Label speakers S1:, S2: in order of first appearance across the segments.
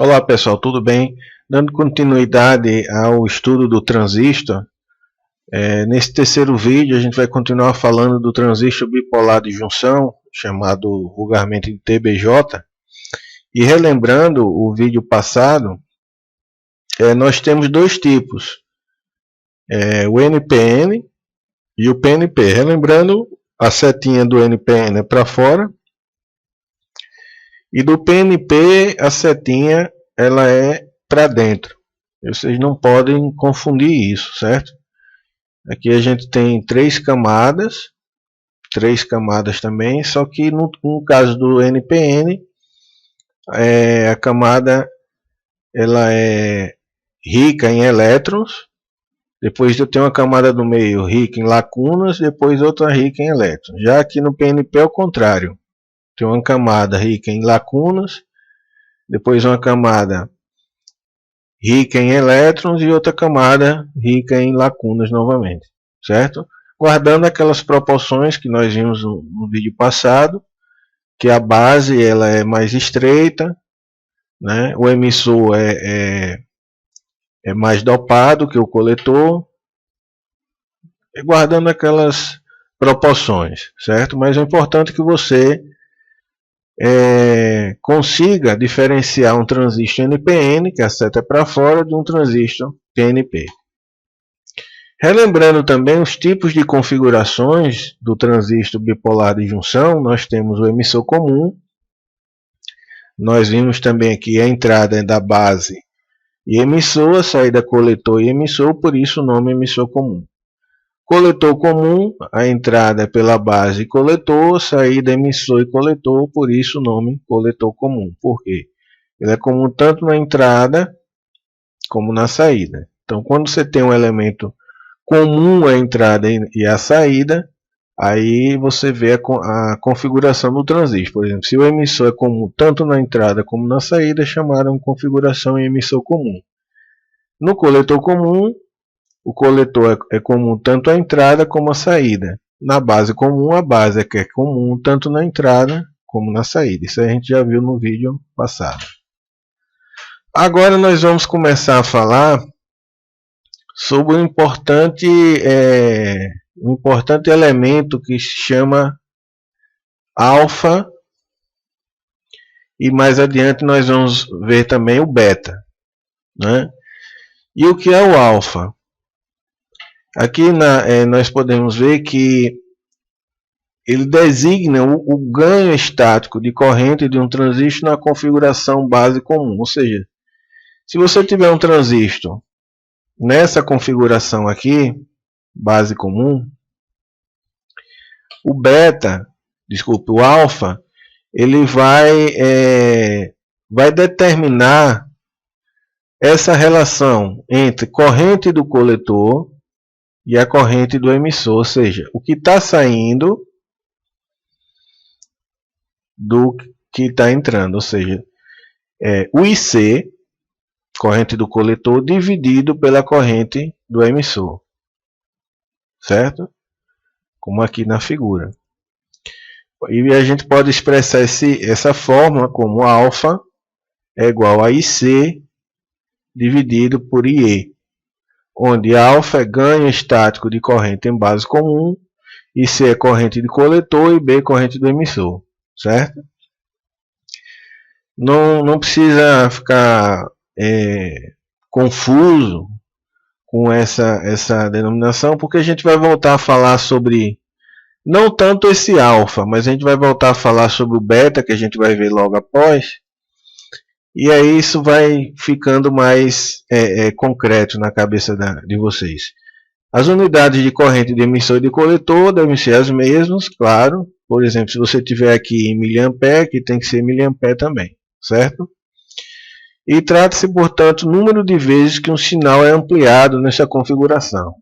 S1: Olá pessoal, tudo bem? Dando continuidade ao estudo do transistor, nesse terceiro vídeo a gente vai continuar falando do transistor bipolar de junção, chamado vulgarmente de TBJ. E relembrando o vídeo passado, nós temos dois tipos, o NPN e o PNP. Relembrando, a setinha do NPN é para fora, e do PNP a setinha ela é para dentro. Vocês não podem confundir isso, certo? Aqui a gente tem três camadas também, só que no caso do NPN, a camada ela é rica em elétrons, depois eu tenho uma camada do meio rica em lacunas, depois outra rica em elétrons. Já aqui no PNP é o contrário, tem uma camada rica em lacunas, depois uma camada rica em elétrons e outra camada rica em lacunas novamente, certo? Guardando aquelas proporções que nós vimos no vídeo passado, que a base ela é mais estreita, né? O emissor é mais dopado que o coletor, guardando aquelas proporções, certo? Mas é importante que você consiga diferenciar um transistor NPN, que a seta é para fora, de um transistor PNP. Relembrando também os tipos de configurações do transistor bipolar de junção, nós temos o emissor comum, nós vimos também aqui a entrada da base e emissor, a saída coletor e emissor, por isso o nome emissor comum. Coletor comum, a entrada é pela base e coletor, saída emissor e coletor, por isso o nome coletor comum. Por quê? Ele é comum tanto na entrada como na saída. Então, quando você tem um elemento comum à entrada e à saída, aí você vê a configuração do transistor. Por exemplo, se o emissor é comum tanto na entrada como na saída, chamaram configuração em emissor comum. No coletor comum, o coletor é comum tanto à entrada como à saída. Na base comum, a base é comum tanto na entrada como na saída. Isso a gente já viu no vídeo passado. Agora nós vamos começar a falar sobre um importante elemento que se chama alfa. E mais adiante nós vamos ver também o beta, né? E o que é o alfa? Aqui nós podemos ver que ele designa o ganho estático de corrente de um transistor na configuração base comum. Ou seja, se você tiver um transistor nessa configuração aqui, base comum, o alfa, ele vai determinar essa relação entre corrente do coletor e a corrente do emissor, ou seja, o que está saindo do que está entrando, ou seja, o IC, corrente do coletor, dividido pela corrente do emissor, certo? Como aqui na figura. E a gente pode expressar essa fórmula como alfa é igual a IC dividido por IE, onde alfa é ganho estático de corrente em base comum, IC é corrente de coletor e B corrente do emissor, certo? Não precisa ficar confuso com essa denominação, porque a gente vai voltar a falar sobre, não tanto esse alfa, mas a gente vai voltar a falar sobre o beta, que a gente vai ver logo após, e aí isso vai ficando mais concreto na cabeça de vocês. As unidades de corrente de emissor e de coletor devem ser as mesmas, claro. Por exemplo, se você tiver aqui em miliampere, que tem que ser miliampere também, certo? E trata-se, portanto, do número de vezes que um sinal é ampliado nessa configuração.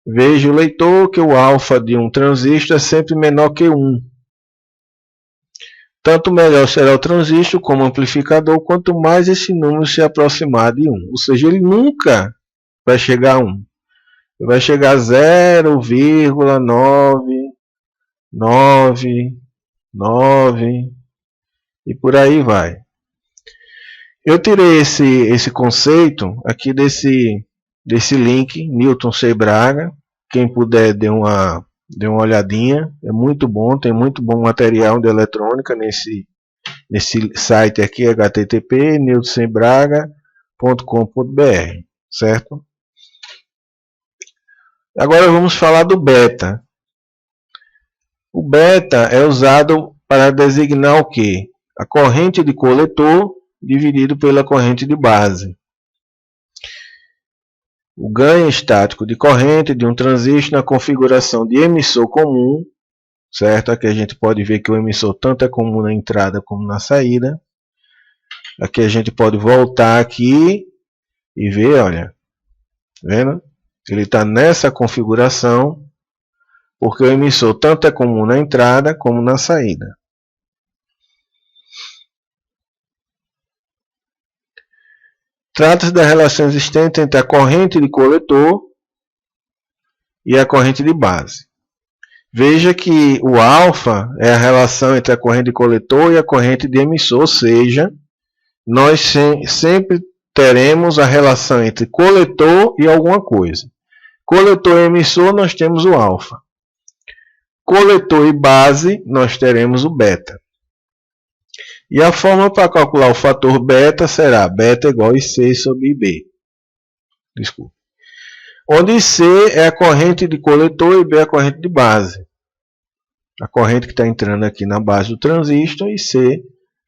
S1: Veja o leitor que o alfa de um transistor é sempre menor que 1. Tanto melhor será o transistor como amplificador, quanto mais esse número se aproximar de 1. Ou seja, ele nunca vai chegar a 1. Ele vai chegar a 0,999 e por aí vai. Eu tirei esse conceito aqui desse link, Newton C. Braga. Quem puder dê uma olhadinha, é muito bom, tem muito bom material de eletrônica nesse site aqui, http://newtoncbraga.com.br, certo? Agora vamos falar do beta. O beta é usado para designar o quê? A corrente de coletor dividido pela corrente de base. O ganho estático de corrente de um transistor na configuração de emissor comum, certo? Aqui a gente pode ver que o emissor tanto é comum na entrada como na saída. Aqui a gente pode voltar aqui e ver, olha, tá vendo? Ele está nessa configuração, porque o emissor tanto é comum na entrada como na saída. Trata-se da relação existente entre a corrente de coletor e a corrente de base. Veja que o alfa é a relação entre a corrente de coletor e a corrente de emissor, ou seja, nós sempre teremos a relação entre coletor e alguma coisa. Coletor e emissor, nós temos o alfa. Coletor e base, nós teremos o beta. E a fórmula para calcular o fator beta será beta igual a C sobre IB. Desculpa. Onde C é a corrente de coletor e B é a corrente de base. A corrente que está entrando aqui na base do transistor e C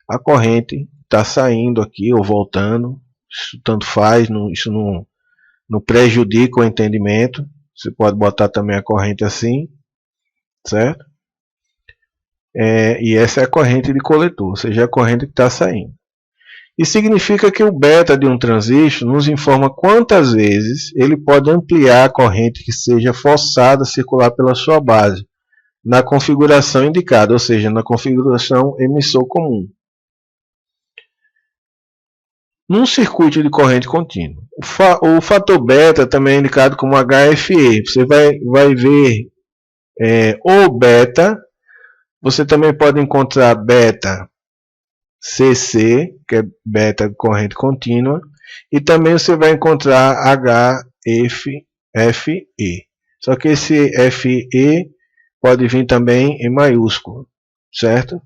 S1: a corrente que está saindo aqui ou voltando. Isso tanto faz, isso não prejudica o entendimento. Você pode botar também a corrente assim, certo? E essa é a corrente de coletor, ou seja, a corrente que está saindo. Isso significa que o beta de um transistor nos informa quantas vezes ele pode ampliar a corrente que seja forçada a circular pela sua base, na configuração indicada, ou seja, na configuração emissor comum. Num circuito de corrente contínua. O fator beta também é indicado como HFE. Você vai ver o beta. Você também pode encontrar beta CC, que é beta corrente contínua, e também você vai encontrar HFE. Só que esse FE pode vir também em maiúsculo, certo?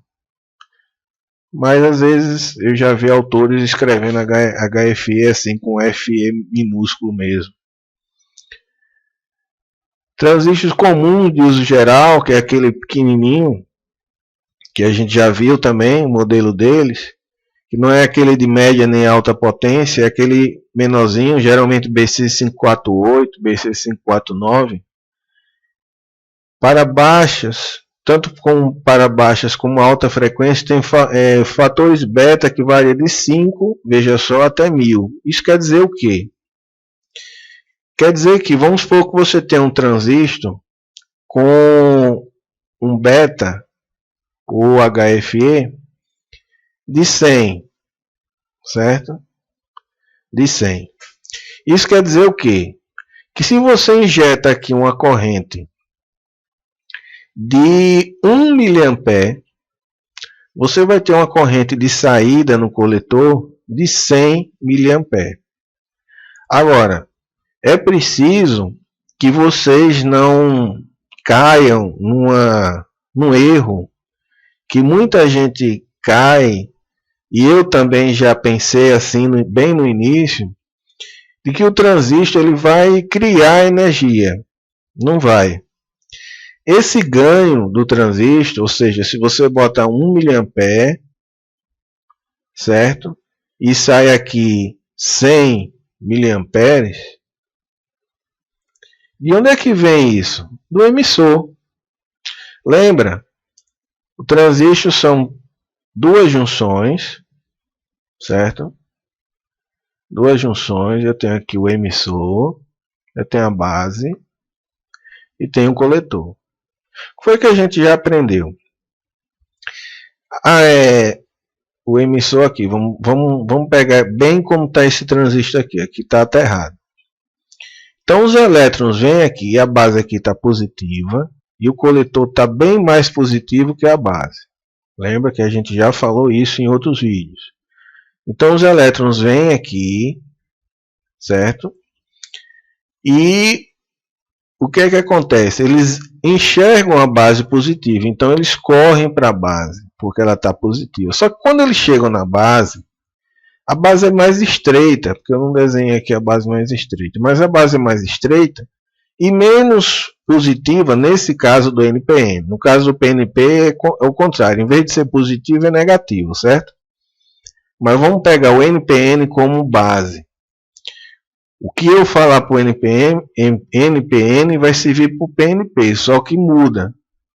S1: Mas às vezes eu já vi autores escrevendo HFE assim com FE minúsculo mesmo. Transistores comuns de uso geral, que é aquele pequenininho, que a gente já viu também, o modelo deles, que não é aquele de média nem alta potência, é aquele menorzinho, geralmente BC548, BC549. Para baixas, tanto para baixas como alta frequência, tem fatores beta que variam de 5, veja só, até 1000. Isso quer dizer o quê? Quer dizer que, vamos supor que você tem um transistor com um beta, ou HFE, de 100, certo? De 100. Isso quer dizer o quê? Que se você injeta aqui uma corrente de 1 mA, você vai ter uma corrente de saída no coletor de 100 mA. Agora, é preciso que vocês não caiam num erro que muita gente cai, e eu também já pensei assim bem no início, de que o transistor ele vai criar energia. Não vai. Esse ganho do transistor, ou seja, se você botar 1 mA, certo? E sai aqui 100 mA, de onde é que vem isso? Do emissor. Lembra? O transistor são duas junções, certo? Duas junções, eu tenho aqui o emissor, eu tenho a base e tenho o coletor. O que foi que a gente já aprendeu? O emissor aqui, vamos pegar bem como está esse transistor aqui está aterrado. Então os elétrons vêm aqui, a base aqui está positiva, e o coletor está bem mais positivo que a base. Lembra que a gente já falou isso em outros vídeos. Então os elétrons vêm aqui, certo? E o que é que acontece? Eles enxergam a base positiva, então eles correm para a base, porque ela está positiva. Só que quando eles chegam na base, a base é mais estreita, porque eu não desenhei aqui a base mais estreita, mas a base é mais estreita e menos positiva nesse caso do NPN. No caso do PNP é o contrário, em vez de ser positivo é negativo, certo? Mas vamos pegar o NPN como base. O que eu falar para o NPN vai servir para o PNP, só que muda.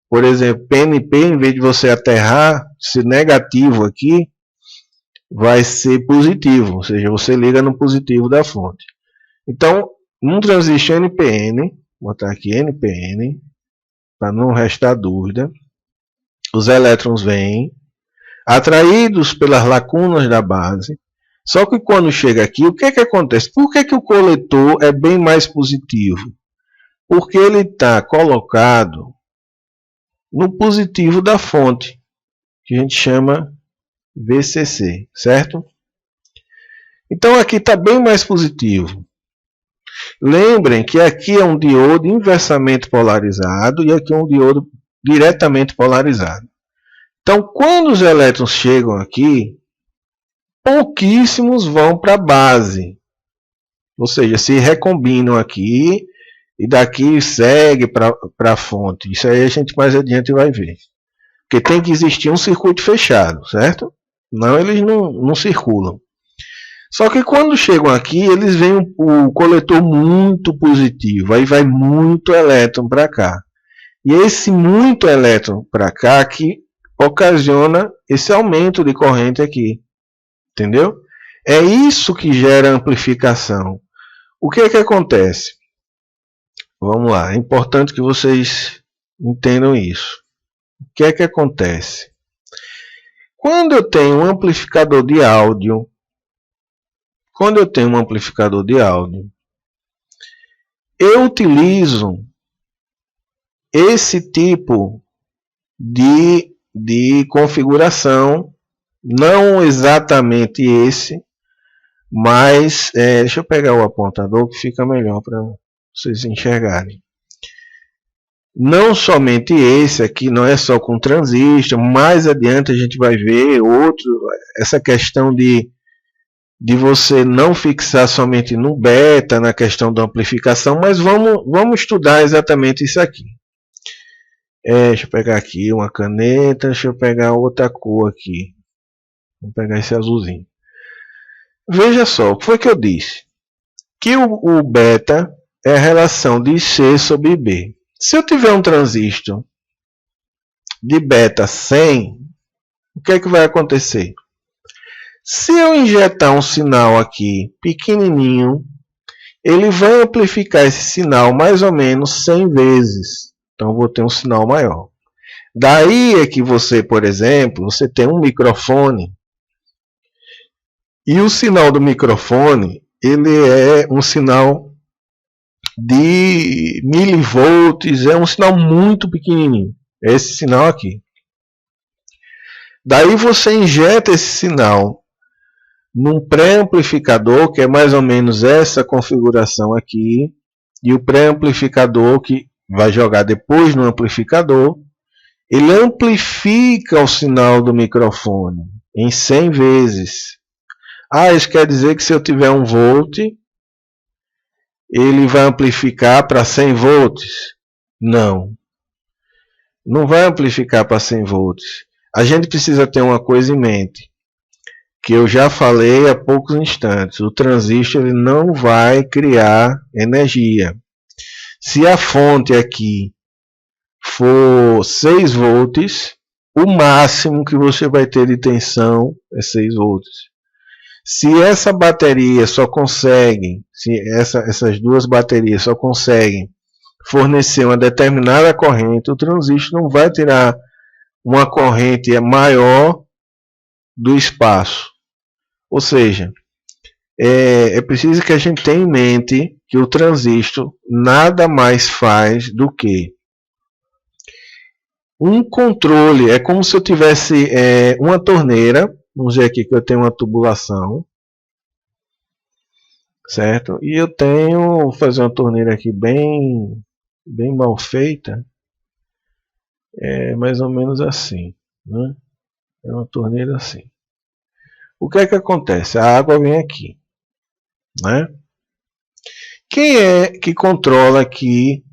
S1: Por exemplo, PNP, em vez de você aterrar, ser negativo aqui, vai ser positivo, ou seja, você liga no positivo da fonte. Então, num transistor NPN, vou botar aqui NPN, para não restar dúvida, os elétrons vêm, atraídos pelas lacunas da base. Só que quando chega aqui, o que é que acontece? Por que o coletor é bem mais positivo? Porque ele está colocado no positivo da fonte, que a gente chama VCC, certo? Então aqui está bem mais positivo. Lembrem que aqui é um diodo inversamente polarizado e aqui é um diodo diretamente polarizado. Então, quando os elétrons chegam aqui, pouquíssimos vão para a base. Ou seja, se recombinam aqui e daqui segue para a fonte. Isso aí a gente mais adiante vai ver. Porque tem que existir um circuito fechado, certo? Não, eles não circulam. Só que quando chegam aqui, eles veem o coletor muito positivo. Aí vai muito elétron para cá. E esse muito elétron para cá que ocasiona esse aumento de corrente aqui. Entendeu? É isso que gera amplificação. O que é que acontece? Vamos lá, é importante que vocês entendam isso. O que é que acontece? Quando eu tenho um amplificador de áudio, eu utilizo esse tipo de configuração, não exatamente esse, mas deixa eu pegar o apontador que fica melhor para vocês enxergarem. Não somente esse aqui, não é só com transistor, mais adiante a gente vai ver essa questão de você não fixar somente no beta, na questão da amplificação, mas vamos estudar exatamente isso aqui. Deixa eu pegar aqui uma caneta, deixa eu pegar outra cor aqui. Vou pegar esse azulzinho. Veja só, o que foi que eu disse? Que o beta é a relação de C sobre B. Se eu tiver um transistor de beta 100, o que é que vai acontecer? Se eu injetar um sinal aqui pequenininho, ele vai amplificar esse sinal mais ou menos 100 vezes. Então eu vou ter um sinal maior. Daí é que você, por exemplo, você tem um microfone. E o sinal do microfone, ele é um sinal de milivolts, é um sinal muito pequenininho. É esse sinal aqui. Daí você injeta esse sinal num pré-amplificador, que é mais ou menos essa configuração aqui, e o pré-amplificador que vai jogar depois no amplificador, ele amplifica o sinal do microfone em 100 vezes. Isso quer dizer que se eu tiver 1 volt, ele vai amplificar para 100 volts? Não. Não vai amplificar para 100 volts. A gente precisa ter uma coisa em mente, que eu já falei há poucos instantes. O transistor ele não vai criar energia. Se a fonte aqui for 6 volts, o máximo que você vai ter de tensão é 6 volts. Se essa bateria só consegue, essas duas baterias só conseguem fornecer uma determinada corrente, o transistor não vai tirar uma corrente maior do espaço. Ou seja, é preciso que a gente tenha em mente que o transistor nada mais faz do que um controle. É como se eu tivesse uma torneira. Vamos ver aqui que eu tenho uma tubulação, certo? E eu tenho, vou fazer uma torneira aqui bem mal feita, mais ou menos assim, né? É uma torneira assim. O que é que acontece? A água vem aqui, né? Quem é que controla aqui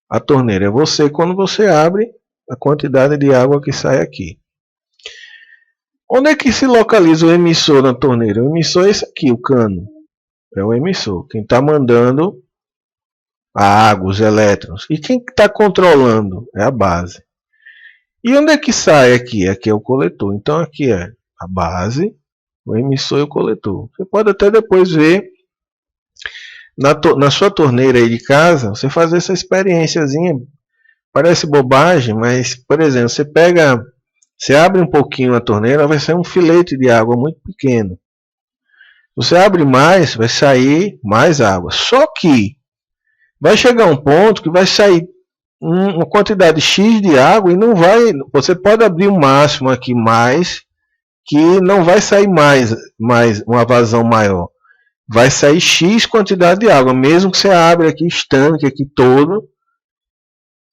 S1: a torneira? É você quando você abre a quantidade de água que sai aqui. Onde é que se localiza o emissor na torneira? O emissor é esse aqui, o cano. É o emissor. Quem está mandando a água, os elétrons. E quem está controlando? É a base. E onde é que sai aqui? Aqui é o coletor. Então aqui é a base, o emissor e o coletor. Você pode até depois ver na sua torneira aí de casa, você fazer essa experiênciazinha. Parece bobagem, mas, por exemplo, você abre um pouquinho a torneira, vai sair um filete de água muito pequeno. Você abre mais, vai sair mais água. Só que vai chegar um ponto que vai sair uma quantidade X de água e não vai. Você pode abrir o máximo aqui mais, que não vai sair mais uma vazão maior. Vai sair X quantidade de água, mesmo que você abra aqui estanque aqui todo,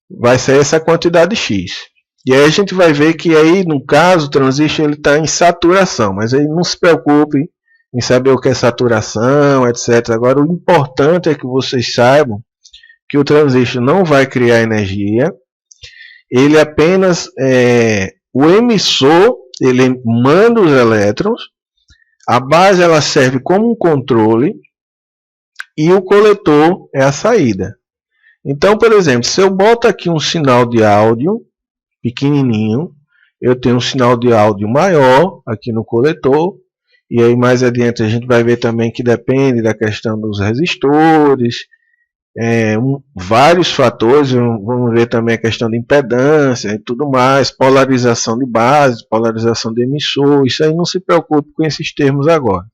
S1: vai sair essa quantidade X. E aí a gente vai ver que aí no caso o transistor ele está em saturação, mas aí não se preocupe em saber o que é saturação, etc. Agora o importante é que vocês saibam que o transistor não vai criar energia, ele apenas o emissor, ele manda os elétrons, a base ela serve como um controle e o coletor é a saída. Então, por exemplo, se eu boto aqui um sinal de áudio pequenininho, eu tenho um sinal de áudio maior aqui no coletor, e aí mais adiante a gente vai ver também que depende da questão dos resistores, vários fatores, vamos ver também a questão de impedância e tudo mais, polarização de base, polarização de emissor, isso aí não se preocupe com esses termos agora.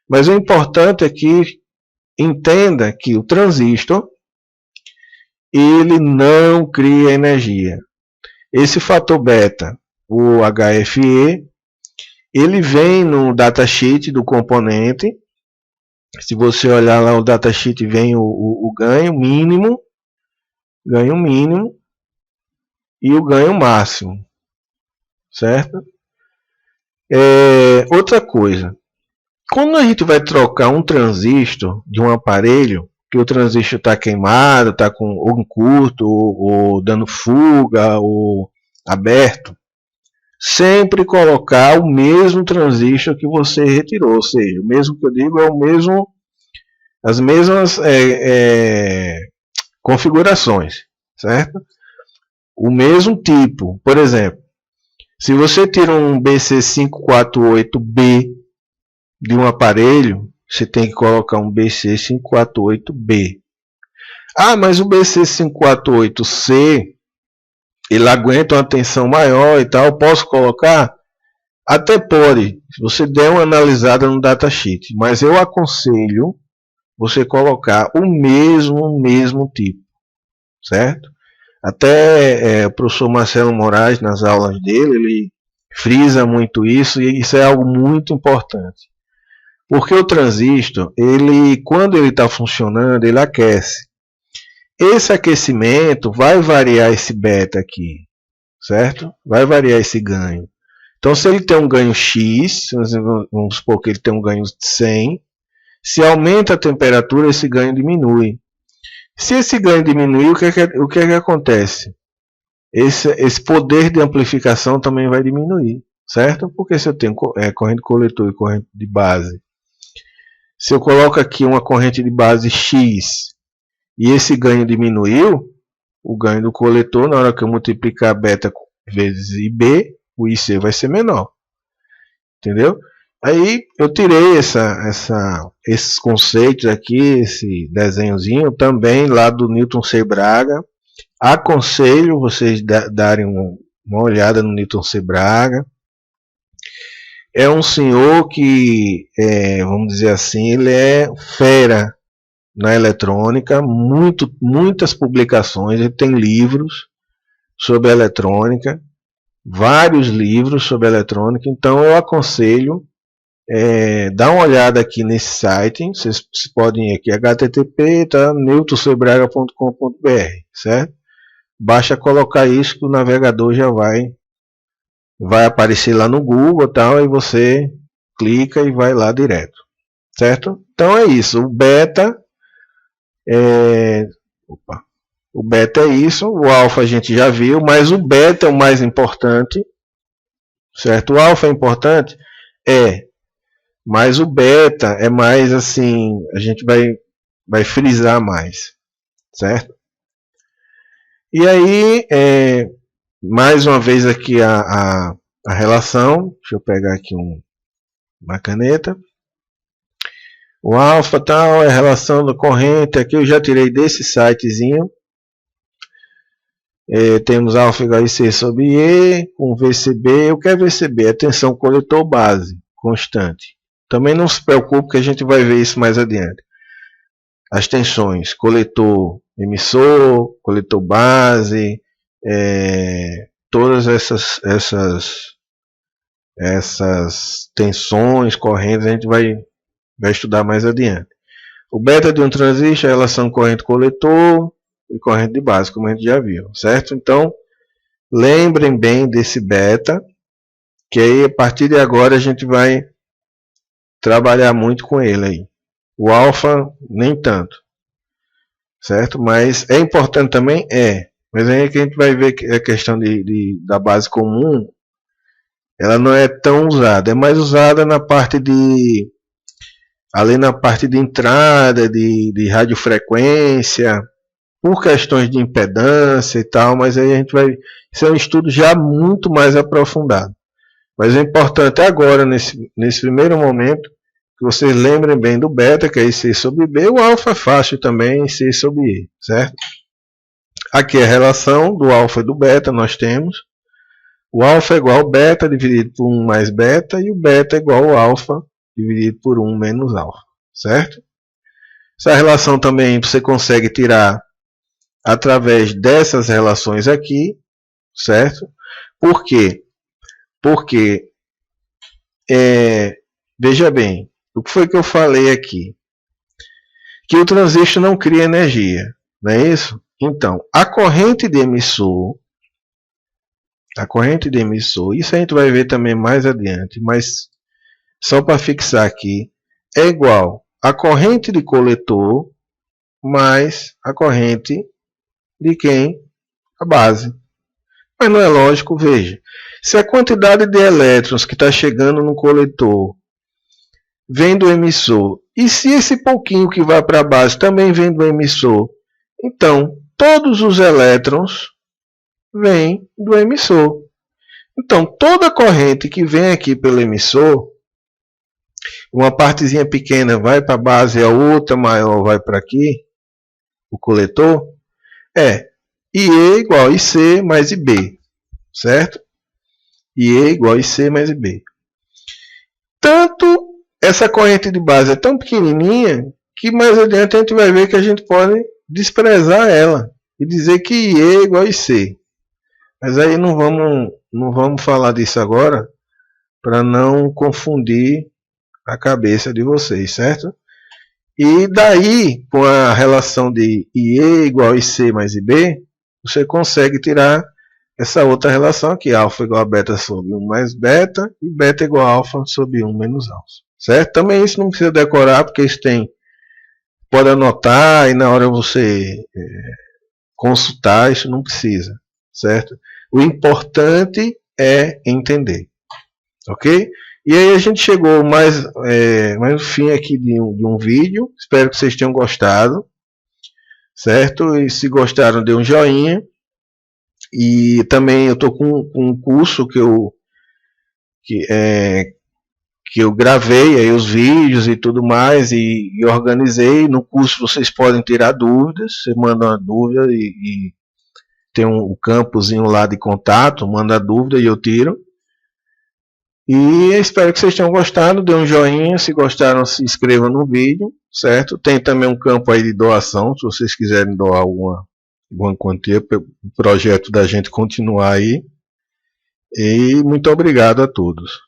S1: Mas o importante é que entenda que o transistor, ele não cria energia. Esse fator beta, o HFE, ele vem no datasheet do componente. Se você olhar lá o datasheet, vem o ganho mínimo e o ganho máximo, certo? Outra coisa, quando a gente vai trocar um transistor de um aparelho, que o transistor está queimado, está ou em curto, ou dando fuga, ou aberto, sempre colocar o mesmo transistor que você retirou, ou seja, o mesmo que eu digo é o mesmo, as mesmas configurações, certo? O mesmo tipo, por exemplo, se você tira um BC548B de um aparelho, você tem que colocar um BC548B. Ah, mas o BC548C ele aguenta uma tensão maior e tal, posso colocar? Até pode, se você der uma analisada no datasheet, mas eu aconselho você colocar o mesmo tipo, certo? Até o professor Marcelo Moraes, nas aulas dele, ele frisa muito isso, e isso é algo muito importante. Porque o transistor, quando ele está funcionando, ele aquece. Esse aquecimento vai variar esse beta aqui, certo? Vai variar esse ganho. Então, se ele tem um ganho X, vamos supor que ele tem um ganho de 100, se aumenta a temperatura, esse ganho diminui. Se esse ganho diminuir, o que é que acontece? Esse poder de amplificação também vai diminuir, certo? Porque se eu tenho corrente coletor e corrente de base, se eu coloco aqui uma corrente de base X e esse ganho diminuiu, o ganho do coletor, na hora que eu multiplicar beta vezes IB, o IC vai ser menor. Entendeu? Aí eu tirei esses conceitos aqui, esse desenhozinho, também lá do Newton C. Braga. Aconselho vocês darem uma olhada no Newton C. Braga. É um senhor que, vamos dizer assim, ele é fera na eletrônica, muitas publicações, ele tem livros sobre eletrônica. vários livros sobre eletrônica, então eu aconselho dar uma olhada aqui nesse site. Vocês podem ir aqui, http, tá? newtonsobraga.com.br, certo? Basta colocar isso que o navegador já vai aparecer lá no Google, tal, e você clica e vai lá direto, certo? Então é isso. O beta é isso. O alfa a gente já viu, mas o beta é o mais importante, certo? O alfa é importante, mas o beta é mais assim, a gente vai frisar mais, certo? E aí, mais uma vez aqui a relação, deixa eu pegar aqui uma caneta. O alfa tal, é a relação da corrente, aqui eu já tirei desse sitezinho. Temos alfa igual a IC sobre E, com VCB. O que é VCB? É tensão coletor base, constante. Também não se preocupe que a gente vai ver isso mais adiante. As tensões, coletor emissor, coletor base, todas essas tensões, correntes, a gente vai estudar mais adiante. O beta de um transistor é a relação corrente-coletor e corrente de base, como a gente já viu, certo? Então, lembrem bem desse beta, que aí a partir de agora a gente vai trabalhar muito com ele aí. O alfa, nem tanto, certo? Mas é importante também? Mas aí que a gente vai ver que a questão da base comum, ela não é tão usada, é mais usada na parte ali na parte de entrada, de radiofrequência, por questões de impedância e tal, mas aí a gente vai... Isso é um estudo já muito mais aprofundado. Mas é importante agora, nesse primeiro momento, que vocês lembrem bem do beta, que é IC sobre B. O alfa é fácil também, IC sobre E, certo? Aqui é a relação do alfa e do beta, nós temos. O alfa é igual ao beta dividido por 1 mais beta, e o beta é igual ao alfa dividido por 1 menos alfa, certo? Essa relação também você consegue tirar através dessas relações aqui, certo? Por quê? Porque, veja bem, o que foi que eu falei aqui? Que o transistor não cria energia, não é isso? Então, a corrente de emissor, isso a gente vai ver também mais adiante, mas só para fixar aqui, é igual a corrente de coletor mais a corrente de quem? A base. Mas não é lógico, veja. Se a quantidade de elétrons que está chegando no coletor vem do emissor, e se esse pouquinho que vai para a base também vem do emissor, então todos os elétrons vêm do emissor. Então toda corrente que vem aqui pelo emissor, uma partezinha pequena vai para a base, a outra maior vai para aqui, o coletor, IE igual a IC mais IB, certo? IE igual a IC mais IB. Tanto essa corrente de base é tão pequenininha que mais adiante a gente vai ver que a gente pode desprezar ela e dizer que IE é igual a IC. Mas aí não vamos falar disso agora para não confundir a cabeça de vocês, certo? E daí, com a relação de IE igual a IC mais IB, você consegue tirar essa outra relação aqui, alfa igual a beta sobre 1 mais beta, e beta igual a alfa sobre 1 menos alfa, certo? Também isso não precisa decorar, porque isso pode anotar e na hora você consultar, isso não precisa, certo? O importante é entender, ok? E aí a gente chegou mais no fim aqui de um vídeo, espero que vocês tenham gostado, certo? E se gostaram, dê um joinha. E também eu estou com um curso que eu gravei aí os vídeos e tudo mais e organizei. No curso vocês podem tirar dúvidas, você manda uma dúvida e tem um campozinho lá de contato, manda a dúvida e eu tiro. E espero que vocês tenham gostado, dê um joinha, se gostaram se inscrevam no vídeo, certo? Tem também um campo aí de doação, se vocês quiserem doar alguma quantia para o projeto da gente continuar aí. E muito obrigado a todos.